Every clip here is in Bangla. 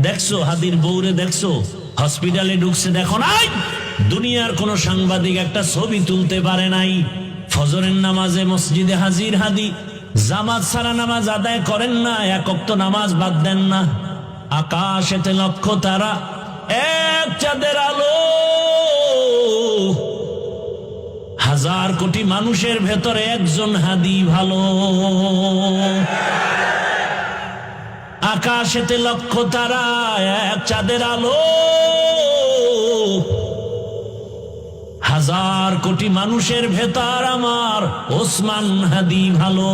দেখছো হাদির বউরে দেখছো হসপিটালে ঢুকছে, দেখো নাই দুনিয়ার কোন সাংবাদিক একটা ছবি তুলতে পারে নাই। ফজরের নামাজে মসজিদে হাজির হাদি, জামাত ছাড়া নামাজ আদায় করেন না, এক ওয়াক্ত নামাজ বাদ দেন না। আকাশেতে লক্ষ তারা, এক চাঁদের আলো, হাজার কোটি মানুষের ভেতরে একজন হাদি ভালো। আকাশেতে লক্ষ তারা, এক চাঁদের আলো, হাজার কোটি মানুষের ভেতর আমার ওসমান হাদি ভালো।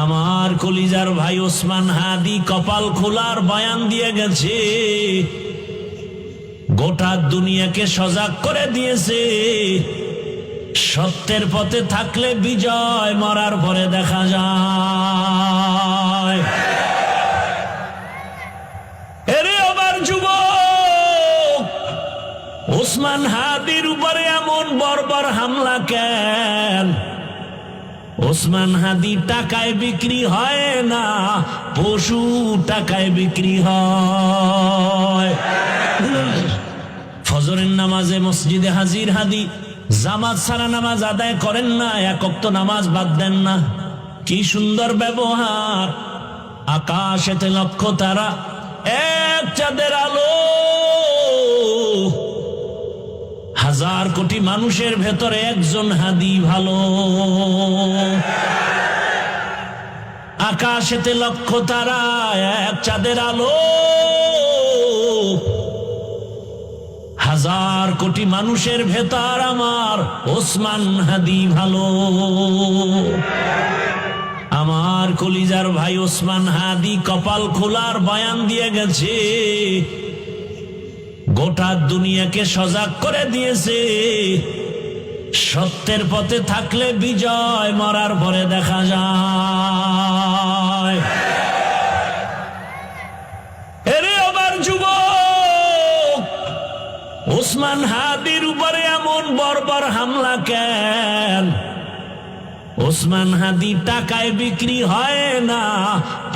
আমার কলিজার ভাই ওসমান হাদি কপাল খোলার বয়ান দিয়ে গেছে, গোটা দুনিয়াকে সজাগ করে দিয়েছে। সত্যের পথে থাকলে বিজয়, মরার পরে দেখা যায়। এরে আবার যুবক, ওসমান হাদির উপরে এমন বর্বর হামলা কেন? ওসমান হাদি টাকায় বিক্রি হয় না, পশু টাকায় বিক্রি হয়। ফজরের নামাজে মসজিদে হাজির হাদি, জামাত ছাড়া নামাজ আদায় করেন না, এক ওয়াক্ত নামাজ বাদ দেন না। কি সুন্দর ব্যবহার। আকাশেতে লক্ষ তারা, এক চাঁদের আলো, হাজার কোটি মানুষের ভেতরে একজন হাদি ভালো। আকাশেতে লক্ষ তারা, এক চাঁদের আলো, হাজার কোটি মানুষের ভেতর আমার ওসমান হাদি ভালো। আমার কলিজার ভাই ওসমান হাদি কপাল খোলার বয়ান দিয়ে গেছে, গোটা দুনিয়াকে সজাগ করে দিয়েছে। সত্যের পথে থাকলে বিজয়, মরার পরে দেখা যায়। এরে আবার যুবক, ওসমান হাদির উপরে এমন বর্বর হামলা কেন? ওসমান হাদি টাকায় বিক্রি হয় না,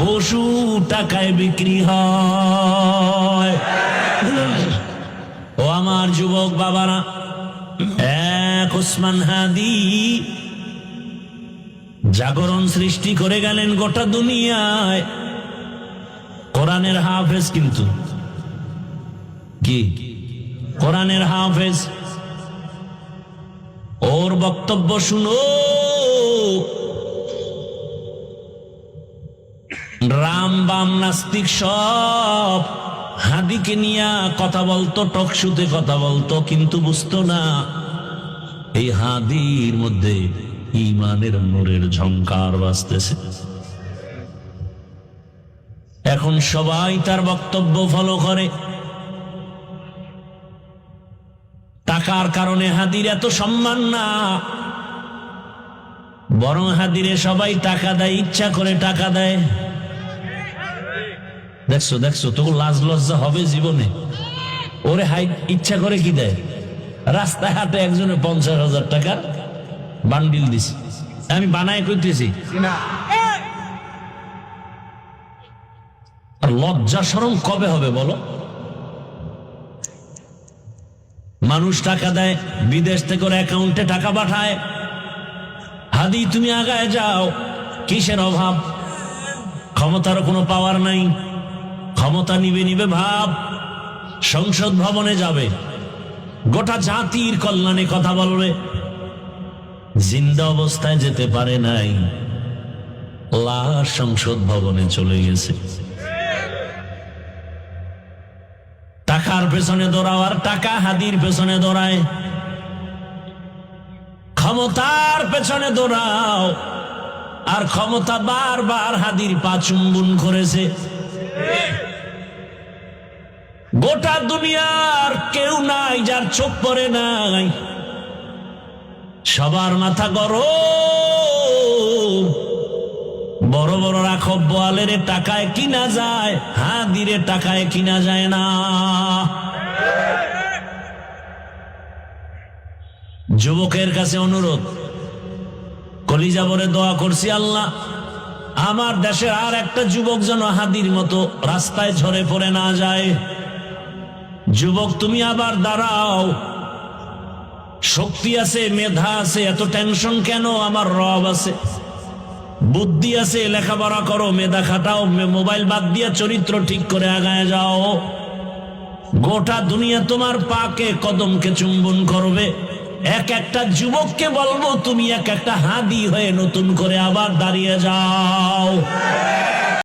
পশু টাকায় বিক্রি হয়। ও আমার যুবক বাবারা, এক ওসমান হাদি জাগরণ সৃষ্টি করে গেলেন গোটা দুনিয়ায়। কোরআনের হাফেজ, কিন্তু কি কোরআনের হাফেজ। ওর বক্তব্য শুনো, রাম বাম নাস্তিক সব হাদিকে নিয়ে কথা বলতো, টকশুতে কথা বলতো, কিন্তু বুঝতো না এই হাদির মধ্যে ঈমানের নূরের ঝংকার বাজতেছে। এখন সবাই তার বক্তব্য ফলো করে। টাকার কারণে হাদির এত সম্মান না, বরং হাদিরে সবাই টাকা দেয়, ইচ্ছা করে টাকা দেয়। দেখছো দেখছো, তোকে লাজ লজ্জা হবে জীবনে? ওরে হাই ইচ্ছা করে কি দেয়? রাস্তায় হাটে একজনে 50,000 টাকার বান্ডিল দিছি, আমি বানায় কইতেছি। আর লজ্জা শরম কবে হবে বলো? মানুষ টাকা দেয়, বিদেশ থেকে ওর অ্যাকাউন্টে টাকা পাঠায়। হাদি তুমি আগায় যাও, কিসের অভাব? ক্ষমতার কোনো পাওয়ার নাই, ক্ষমতা নিবে নিবে ভাব। সংসদ ভবনে যাবে, গোটা জাতির কল্যাণে কথা বলবে। জিন্দা অবস্থায় যেতে পারে নাই, লাশ সংসদ ভবনে চলে গেছে। টাকার পেছনে দৌড়াও, আর টাকা হাদির পেছনে দৌড়ায়। ক্ষমতার পেছনে দৌড়াও, আর ক্ষমতা বারবার হাদির পা চুম্বন করেছে। গোটা দুনিয়ার কেউ নাই যার চোখ পড়ে নাই, সবার মাথা গরম। বড় বড় রাখব বোয়ালের টাকায় কিনা যায়, হাদিরে টাকায় কিনা যায় না। যুবকের কাছে অনুরোধ, কলিজা ভরে দোয়া করছি, আল্লাহ আমার দেশের আর একটা যুবক যেন হাদির মতো রাস্তায় ঝরে পড়ে না যায়। যুবক তুমি আবার দাঁড়াও, শক্তি আছে, মেধা আছে, এত টেনশন কেন? আমার রব আছে, বুদ্ধি আছে, লেখাপড়া করো, মেধা খাটাও, মোবাইল বাদ দিয়ে চরিত্র ঠিক করে আগায় যাও। গোটা দুনিয়া তোমার পাকে কদমকে চুম্বন করবে। এক একটা যুবককে বলবো তুমি এক একটা হাদি হয়ে নতুন করে আবার দাঁড়িয়ে যাও।